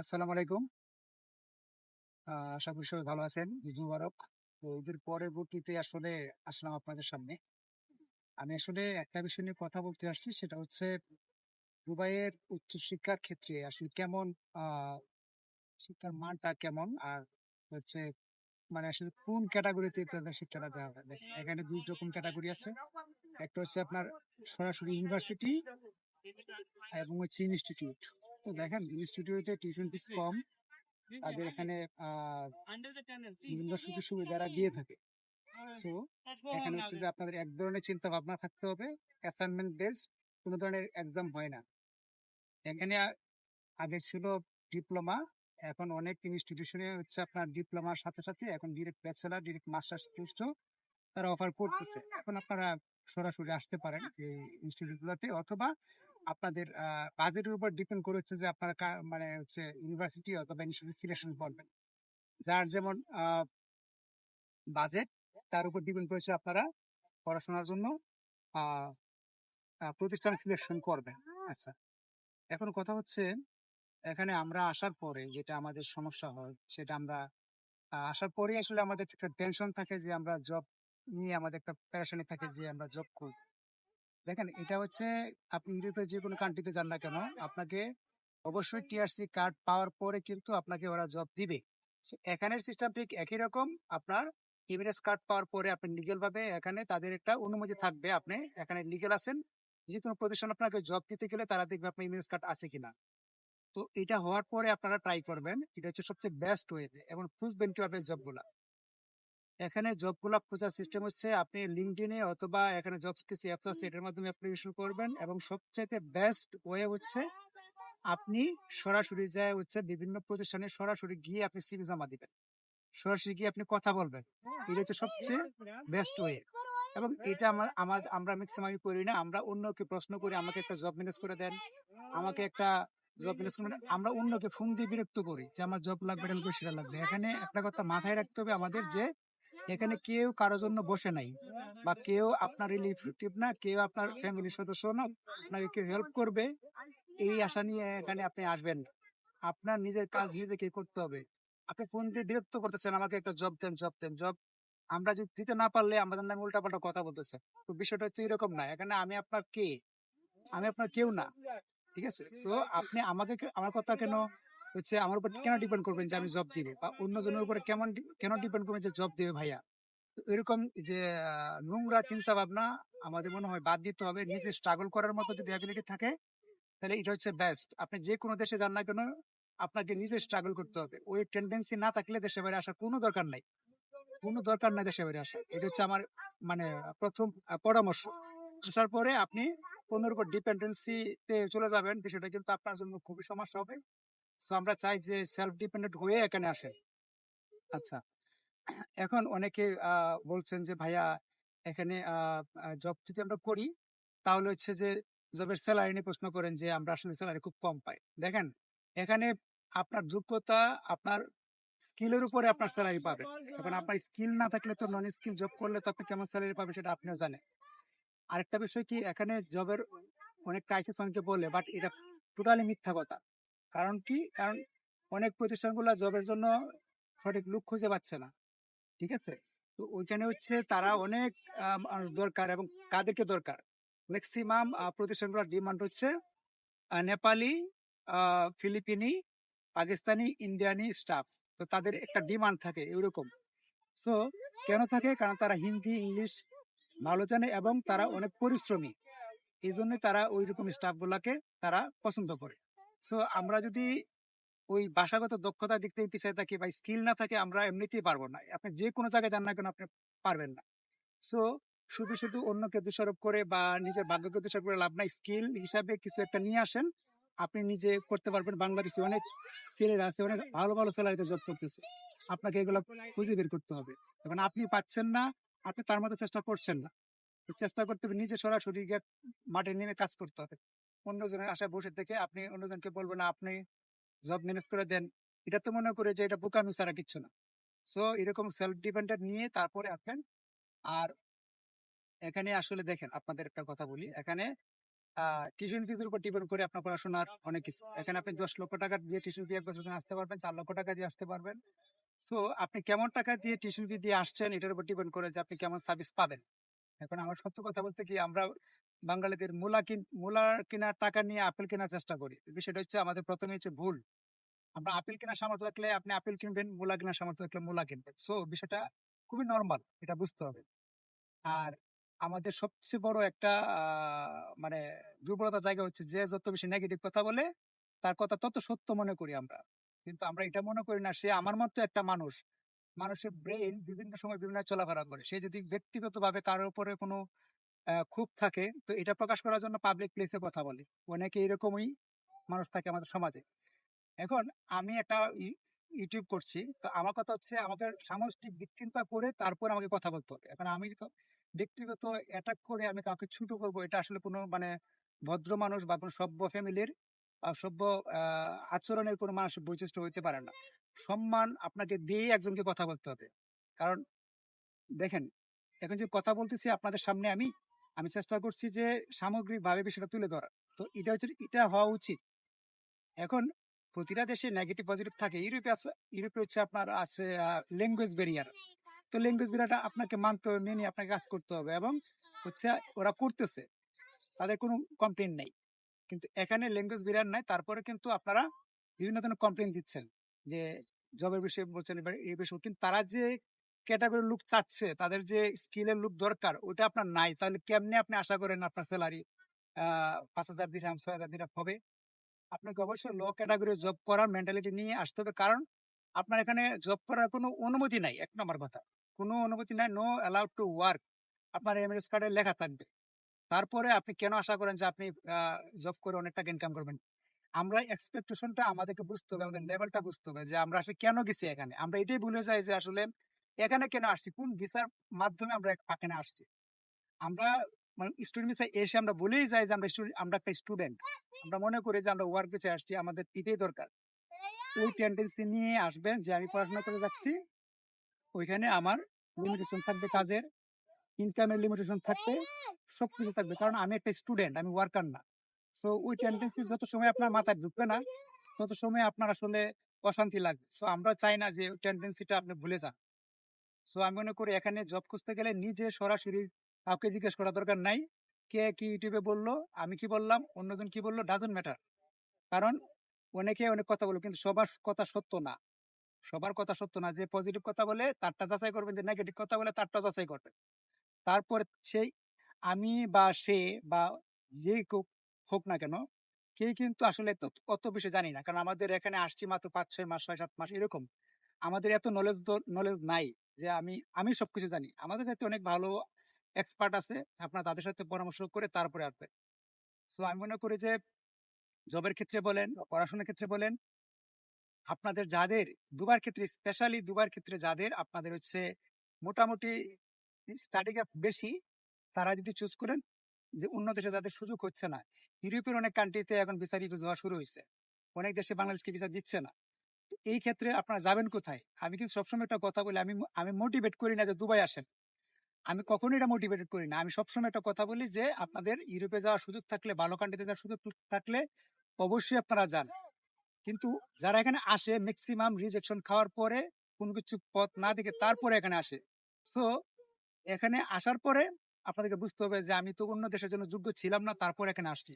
আসসালামু আলাইকুম। আশা করি সবাই ভালো আছেন। ঈদ মুবারক। তো ঈদের পরবর্তীতে আসলে আসলাম আপনাদের সামনে। আমি আসলে একটা বিষয় নিয়ে কথা বলতে আসছি, সেটা হচ্ছে দুবাইয়ের উচ্চশিক্ষার ক্ষেত্রে আসলে কেমন আ শিক্ষার মানটা কেমন? আর হচ্ছে মানে আসলে কোন ক্যাটেগরিতে তাদের শিক্ষাটা দেওয়া হয়? দেখেন, এখানে ২ রকম ক্যাটেগরি আছে। একটা হচ্ছে আপনার সরাসরি ইউনিভার্সিটি এবং হচ্ছে ইনস্টিটিউট। তো দেখেন, ইনস্টিটিউটে টিউশন ফিস কম। তাদের এখানে আ বিভিন্ন সুযোগ সুবিধারা দিয়ে থাকে। সো এখানে হচ্ছে যে আপনাদের এক ধরনের চিন্তা ভাবনা থাকতে হবে, অ্যাসাইনমেন্ট বেসড, কোনো ধরনের এক্সাম হয় না এখানে। আগে ছিল ডিপ্লোমা, এখন অনেক ইনস্টিটিউশনে হচ্ছে আপনার ডিপ্লোমার সাথে সাথে এখন ডিরেক্ট ব্যাচেলার, ডিরেক্ট মাস্টার্স কোর্সও তারা অফার করতেছে। এখন আপনারা সরাসরি আসতে পারেন এই ইনস্টিটিউটগুলোতে, অথবা আপনাদের বাজেটের উপর ডিপেন্ড করে হচ্ছে যে আপনারা মানে হচ্ছে ইউনিভার্সিটি অথবা ইনস্টিটিউট সিলেকশন করবেন। যার যেমন বাজেট, তার উপর ডিপেন্ড করেছে আপনারা পড়াশোনার জন্য আহ প্রতিষ্ঠান সিলেকশন করবেন। আচ্ছা, এখন কথা হচ্ছে, এখানে আমরা আসার পরে যেটা আমাদের সমস্যা হয়, সেটা আমরা আসার পরে আসলে আমাদের একটা টেনশন থাকে যে আমরা জব নিয়ে, আমাদের একটা প্যারাশানি থাকে যে আমরা জব করব। দেখেন, এটা হচ্ছে আপনি ইউরোপের যে কোনো কান্ট্রিতে যান না কেন, আপনাকে অবশ্যই টিআরসি কার্ড পাওয়ার পরে কিন্তু আপনাকে ওরা জব দিবে। So, এখানের সিস্টেম ঠিক একই রকম। আপনার এমএনএস কার্ড পাওয়ার পরে আপনি লিগেল ভাবে এখানে তাদের একটা অনুমতি থাকবে, আপনি এখানে লিগেল আছেন। যে কোনো প্রতিষ্ঠান আপনাকে জব দিতে গেলে তারা দেখবে আপনার এমএনএস কার্ড আছে কিনা। তো এটা হওয়ার পরে আপনারা ট্রাই করবেন, এটা হচ্ছে সবচেয়ে বেস্ট ওয়েতে। এবং খুঁজবেন কিভাবে জবগুলা। এখানে জবগুলা খোঁজার সিস্টেম হচ্ছে আপনি লিঙ্কডইনে অথবা এখানে জবস কিছু অ্যাপস আছে, এটার মাধ্যমে অ্যাপ্লিকেশন করবেন। এবং সবচাইতে বেস্ট ওয়ে হচ্ছে আপনি সরাসরি যায় হচ্ছে বিভিন্ন প্রতিষ্ঠানে সরাসরি গিয়ে আপনি সিভি জমা দিবেন, সরাসরি গিয়ে আপনি কথা বলবেন। এটা হচ্ছে সবচেয়ে বেস্ট ওয়ে। এবং এটা আমরা ম্যাক্সিমাম করি না, আমরা অন্যকে প্রশ্ন করি, আমাকে একটা জব ম্যানেজ করে দেন, আমাকে একটা জব ম্যানেজ করে দেন। আমরা অন্যকে ফোন দিয়ে বিরক্ত করি যে আমার জব লাগবে, এটা লাগবে, সেটা লাগবে। এখানে একটা কথা মাথায় রাখতে হবে আমাদের, যে এখানে কেউ কারোর জন্য বসে নাই, বা কেউ আপনার রিলেটিভ না, কেউ আপনার ফ্যামিলির সদস্য না, আপনাকে কেউ হেল্প করবে এই আশা নিয়ে এখানে আপনি আসবেন না। আপনার নিজের কাজ নিজেকে করতে হবে। আপনি ফোন দিয়ে বিরক্ত করতেছেন, আমাকে একটা জব দেন, জব দেন, জব। আমরা যদি দিতে না পারলে আমাদের নামে উল্টাপাল্টা কথা বলতেছে। তো বিষয়টা হচ্ছে এরকম না, এখানে আমি আপনার কে? আমি আপনার কেউ না। ঠিক আছে? তো আপনি আমাকে আমার কথা কেন হচ্ছে আমার উপর কেন ডিপেন্ড করবেন যে আমি জব দিব, বা অন্যজনের উপরে কেন ডিপেন্ড করবেন যে জব দিবে ভাইয়া? তো এরকম যে নোংরা চিন্তা ভাবনা আমাদের মনে হয় বাদ দিতে হবে। নিজে স্ট্রাগল করার মতো যদি অ্যাবিলিটি থাকে, তাহলে এটা হচ্ছে বেস্ট। আপনি যে কোনো দেশে যান না কেন, আপনাকে নিজে স্ট্রাগল করতে হবে। ওই টেন্ডেন্সি না থাকলে দেশে বাইরে আসার কোনো দরকার নাই, কোনো দরকার নাই দেশে বাইরে আসা। এটা হচ্ছে আমার মানে প্রথম পরামর্শ। আসার পরে আপনি অন্যের উপর ডিপেন্ডেন্সিতে চলে যাবেন, বিষয়টা কিন্তু আপনার জন্য খুবই সমস্যা হবে। তো আমরা চাই যে সেলফ ডিপেন্ডেন্ট হয়ে এখানে আসেন। আচ্ছা, এখন অনেকে বলছেন যে ভাইয়া, এখানে জব যদি আমরা করি, তাহলে হচ্ছে যে জবের স্যালারি নিয়ে প্রশ্ন করেন যে আমরা আসলে স্যালারি খুব কম পাই। দেখেন, এখানে আপনার যোগ্যতা, আপনার স্কিলের উপরে আপনার স্যালারি পাবেন। এখন আপনার স্কিল না থাকলে তো, নন স্কিল জব করলে তো আপনি কেমন স্যালারি পাবেন সেটা আপনিও জানেন। আরেকটা বিষয় কি, এখানে জবের অনেক ক্রাইসিস অনেকে বলে, বাট এটা টোটালি মিথ্যা কথা। কারণ কি, কারণ অনেক প্রতিষ্ঠানগুলো জবের জন্য সঠিক লোক খুঁজে পাচ্ছে না। ঠিক আছে? তো ওইখানে হচ্ছে তারা অনেক মানুষ দরকার। এবং কাদেরকে দরকার? ম্যাক্সিমাম প্রতিষ্ঠানগুলোর ডিমান্ড হচ্ছে নেপালি, ফিলিপিনি, পাকিস্তানি, ইন্ডিয়ানি স্টাফ। তো তাদের একটা ডিমান্ড থাকে এরকম। সো কেন থাকে? কারণ তারা হিন্দি, ইংলিশ ভালো জানে এবং তারা অনেক পরিশ্রমী। এই জন্য তারা ওই রকম স্টাফ গুলাকে তারা পছন্দ করে। সো আমরা যদি ওই ভাষাগত দক্ষতার দিক থেকে পিছিয়ে থাকি বা স্কিল না থাকে, আমরা এমনিতেই পারবো না। আপনি যে কোনো জায়গায় যান না কেন, আপনি পারবেন না। সো শুধু শুধু অন্যকে দোষারোপ করে বা নিজের ভাগ্যকে দোষারোপ করে লাভ নাই। স্কিল হিসাবে কিছু একটা নিয়ে আসেন, আপনি নিজে করতে পারবেন। বাংলাদেশে অনেক ছেলেরা আছে, অনেক ভালো ভালো স্যালারিতে জব করতেছে। আপনাকে এগুলো খুঁজে বের করতে হবে। এখন আপনি পাচ্ছেন না, আপনি তার মতো চেষ্টা করছেন না। তো চেষ্টা করতে হবে নিজে সরাসরি গিয়ে মাঠে নেমে কাজ করতে হবে। অন্যজনের আশায় বসে থেকে আপনি অন্যজনকে বলবেন না আপনি জব ম্যানেজ করে দেন, এটা তো মনে করে যে এটা বোকামি ছাড়া কিচ্ছু না। সো এরকম সেলফ ডিপেন্ডেন্ট নিয়ে তারপরে আসবেন। আর এখানে আসলে দেখেন, আপনাদের একটা কথা বলি, এখানে টিউশন ফিজের উপর ডিপেন্ড করে আপনার পড়াশোনার অনেক কিছু। এখানে আপনি 10 লক্ষ টাকা দিয়ে টিউশন ফি এক বছর জন্য আসতে পারবেন, 4 লক্ষ টাকা দিয়ে আসতে পারবেন। সো আপনি কেমন টাকা দিয়ে টিউশন ফি দিয়ে আসছেন এটার উপর ডিপেন্ড করে যে আপনি কেমন সার্ভিস পাবেন। এখন আমার সত্য কথা বলতে কি, আমরা বাঙালিদের মূলা কেনার টাকা নিয়ে আপেল কেনার চেষ্টা করি। বিষয়টা হচ্ছে আমাদের প্রথমে হচ্ছে ভুল। আমরা আপেল কেনার সামর্থ্য থাকলে আপনি আপেল কিনবেন, মূলা কেনার সামর্থ্য থাকলে মূলা কিনবেন। সো বিষয়টা খুবই নর্মাল, এটা বুঝতে হবে। আর আমাদের সবচেয়ে বড় একটা মানে দুর্বলতার জায়গা হচ্ছে যে যত বেশি নেগেটিভ কথা বলে তার কথা তত সত্য মনে করি আমরা। কিন্তু আমরা এটা মনে করি না সে আমার মতো একটা মানুষ। মানুষের ব্রেইন বিভিন্ন সময় বিভিন্ন চলাফেরা করে। সে যদি ব্যক্তিগতভাবে কারোর উপরে কোনো ক্ষোভ থাকে, তো এটা প্রকাশ করার জন্য পাবলিক প্লেসে কথা বলে। অনেকে এরকমই মানুষ থাকে আমাদের সমাজে। এখন আমি একটা ইউটিউব করছি, তো আমার কথা হচ্ছে আমাকে সামষ্টিক দিক চিন্তা করে তারপর আমাকে কথা বলতে হবে। এখন আমি তো ব্যক্তিগত অ্যাটাক করে আমি কাউকে ছোট করব, এটা আসলে কোনো মানে ভদ্র মানুষ বা কোনো সভ্য ফ্যামিলির সভ্য আচরণের কোনো মানসিক বৈশিষ্ট্য হইতে পারে না। সম্মান আপনাকে দিয়েই একজনকে কথা বলতে হবে। কারণ দেখেন, এখন যে কথা বলতেছি আপনাদের সামনে আমি আমি চেষ্টা করছি যে সামগ্রিকভাবে বিষয়টা তুলে ধরা। তো এটা হচ্ছে, এটা হওয়া উচিত। এখন প্রতিটা দেশে নেগেটিভ পজিটিভ থাকে। ইউরোপে হচ্ছে আপনার আছে ল্যাঙ্গুয়েজ ব্যারিয়ার। তো ল্যাঙ্গুয়েজ ব্যারিয়ারটা আপনাকে মানতে হবে, মেনে আপনাকে কাজ করতে হবে, এবং হচ্ছে ওরা করতেছে, তাদের কোনো কমপ্লেন নেই। কিন্তু এখানে ল্যাঙ্গুয়েজ ব্যারিয়ার নাই, তারপরে কিন্তু আপনারা বিভিন্ন ধরনের কমপ্লেন দিচ্ছেন যে জবের বিষয়ে বলছেন, এবার এই বিষয়ে। কিন্তু তারা যে ক্যাটাগরির লোক চাচ্ছে, তাদের যে স্কিলের লোক দরকার, ওটা আপনার নাই। তাহলে কেমনে আপনি আশা করেন আপনার স্যালারি 5,000 দিরহাম 6,000 দিরহাম হবে? আপনাকে অবশ্যই লো ক্যাটাগরি জব করার মেন্টালিটি নিয়ে আসতে হবে। কারণ আপনার এখানে জব করার কোনো অনুমতি নাই। এক নম্বর কথা, কোনো অনুমতি নাই, নো অ্যালাউড টু ওয়ার্ক। আপনার এমএস কার্ডে লেখা থাকবে। তারপরে আপনি কেন আশা করেন যে আপনি জব করে অনেক টাকা ইনকাম করবেন? আমরা এক্সপেকটেশনটা আমাদেরকে বুঝতে হবে, আমাদের লেভেলটা বুঝতে হবে যে আমরা আসলে কেন গেছি এখানে। আমরা এটাই ভুলে যাই যে আসলে এখানে কেন আসছি, কোন ভিসার মাধ্যমে আমরা এখানে আসছি। আমরা মানে স্টুডেন্ট ভিসা এসে আমরা বলেই যাই যে আমরা একটা স্টুডেন্ট। আমরা মনে করি যে আমরা ওয়ার্ক ভিসা আসছি, আমাদের এটাই দরকার। ওই টেন্ডেন্সি নিয়ে আসবেন যে আমি পড়াশোনা করে যাচ্ছি, ওইখানে আমার লিমিটেশন থাকবে, কাজের ইনকামের লিমিটেশন থাকবে, সবকিছু থাকবে। কারণ আমি একটা স্টুডেন্ট, আমি ওয়ার্কার না। সো ওই টেন্ডেন্সি যত সময় আপনার মাথায় ঢুকবে না, তত সময় আপনার আসলে অশান্তি লাগবে। সো আমরা চাই না যে ওই টেন্ডেন্সিটা আপনি ভুলে যান। সো আমি মনে করি এখানে জব খুঁজতে গেলে নিজে সরাসরি কাউকে জিজ্ঞেস করার দরকার নাই। কে কি ইউটিউবে বললো, আমি কি বললাম, অন্যজন কি বললো, ডাজন্ট ম্যাটার। কারণ অনেকে অনেক কথা বলে, কিন্তু সবার কথা সত্য না। সবার কথা সত্য না। যে পজিটিভ কথা বলে তারটা যাচাই করবেন, যে নেগেটিভ কথা বলে তারটা যাচাই করবেন। তারপর সেই আমি বা সে বা যে কেউ হোক না কেন, কেউ কিন্তু আসলে অত বেশি জানি না। কারণ আমাদের এখানে আসছি মাত্র 5-6 মাস, 6-7 মাস এরকম। আমাদের এত নলেজ নাই যে আমি আমি সবকিছু জানি। আমাদের সাথে অনেক ভালো এক্সপার্ট আছে, আপনারা তাদের সাথে পরামর্শ করে তারপরে আসবেন। সো আমি মনে করি যে জবের ক্ষেত্রে বলেন, পড়াশোনার ক্ষেত্রে বলেন, আপনাদের যাদের দুবার ক্ষেত্রে, স্পেশালি দুবার ক্ষেত্রে যাদের আপনাদের হচ্ছে মোটামুটি স্টাডি গ্যাপ বেশি, তারা যদি চুজ করেন যে অন্য দেশে যাদের সুযোগ হচ্ছে না। ইউরোপের অনেক কান্ট্রিতে এখন ভিসা রিফিউজ হওয়া শুরু হয়েছে। অনেক দেশে বাংলাদেশকে ভিসা দিচ্ছে না। তো এই ক্ষেত্রে আপনারা যাবেন কোথায়? আমি কিন্তু সবসময় একটা কথা বলি, আমি আমি মোটিভেট করি না যে দুবাই আসেন। আমি কখনোই এটা মোটিভেটেড করি না। আমি সবসময় একটা কথা বলি যে আপনাদের ইউরোপে যাওয়ার সুযোগ থাকলে, ভালো কান্ট্রিতে যাওয়ার সুযোগ থাকলে অবশ্যই আপনারা যান। কিন্তু যারা এখানে আসে ম্যাক্সিমাম রিজেকশন খাওয়ার পরে, কোনো কিছু পথ না দেখে তারপরে এখানে আসে। তো এখানে আসার পরে আপনাদেরকে বুঝতে হবে যে আমি তো অন্য দেশের জন্য যোগ্য ছিলাম না, তারপর এখানে আসছি।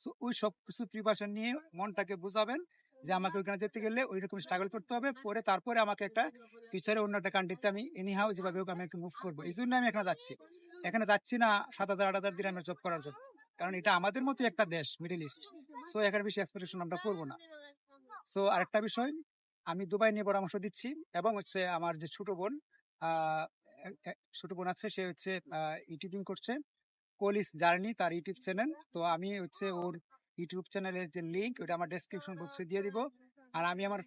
তো ওই সব কিছু প্রিপারেশন নিয়ে মনটাকে বুঝাবেন যে আমাকে ওইখানে যেতে গেলে ওই রকম স্ট্রাগল করতে হবে, পরে তারপরে আমাকে একটা ফিউচারে অন্য একটা কান্ট্রিতে আমি এনিহাও যেভাবে হোক আমি মুভ করবো। এই জন্য আমি এখানে যাচ্ছি। এখানে যাচ্ছি না 7,000-8,000 দিরহামের জব করার জন্য। কারণ এটা আমাদের মতো একটা দেশ, মিডল ইস্ট। সো এখানে বেশি এক্সপেকটেশন আমরা করবো না। সো আরেকটা বিষয়, আমি দুবাই নিয়ে পরামর্শ দিচ্ছি, এবং হচ্ছে আমার যে ছোট বোন, আহ ছোট বোন আছে, সে হচ্ছে ইউটিউবিং করছে, কোলিস জার্নি তার ইউটিউব চ্যানেল। তো আমি হচ্ছে ওর ইউটিউব চ্যানেলের যে লিঙ্ক, ওটা আমার ডেসক্রিপশন বক্সে দিয়ে দিব। আর আমি আমার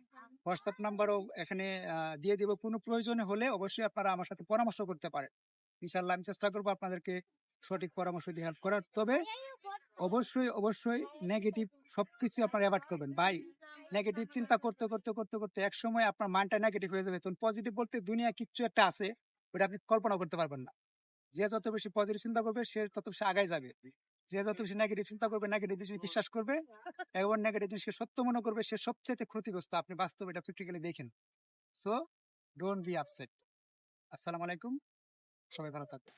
হোয়াটসঅ্যাপ নাম্বারও এখানে দিয়ে দিব। কোনো প্রয়োজনে হলে অবশ্যই আপনারা আমার সাথে পরামর্শ করতে পারেন। ইনশাল্লাহ আমি চেষ্টা করবো আপনাদেরকে সঠিক পরামর্শ দিয়ে হেল্প করার। তবে অবশ্যই অবশ্যই নেগেটিভ সবকিছু আপনারা অ্যাভয়েড করবেন ভাই। নেগেটিভ চিন্তা করতে করতে করতে করতে এক সময় আপনার মাইন্ডটা নেগেটিভ হয়ে যাবে। তখন পজিটিভ বলতে দুনিয়া কিচ্ছু একটা আছে, ওটা আপনি কল্পনা করতে পারবেন না। যে যত বেশি পজিটিভ চিন্তা করবে সে তত বেশি আগায় যাবে। যে যত বেশি নেগেটিভ চিন্তা করবে, নেগেটিভ জিনিস বিশ্বাস করবে এবং নেগেটিভ জিনিসকে সত্য মনে করবে, সে সবচেয়ে ক্ষতিগ্রস্ত। আপনি বাস্তবে এটা প্র্যাকটিক্যালি দেখেন। So don't be upset. আসসালামু আলাইকুম, সবাই ভালো থাকবেন।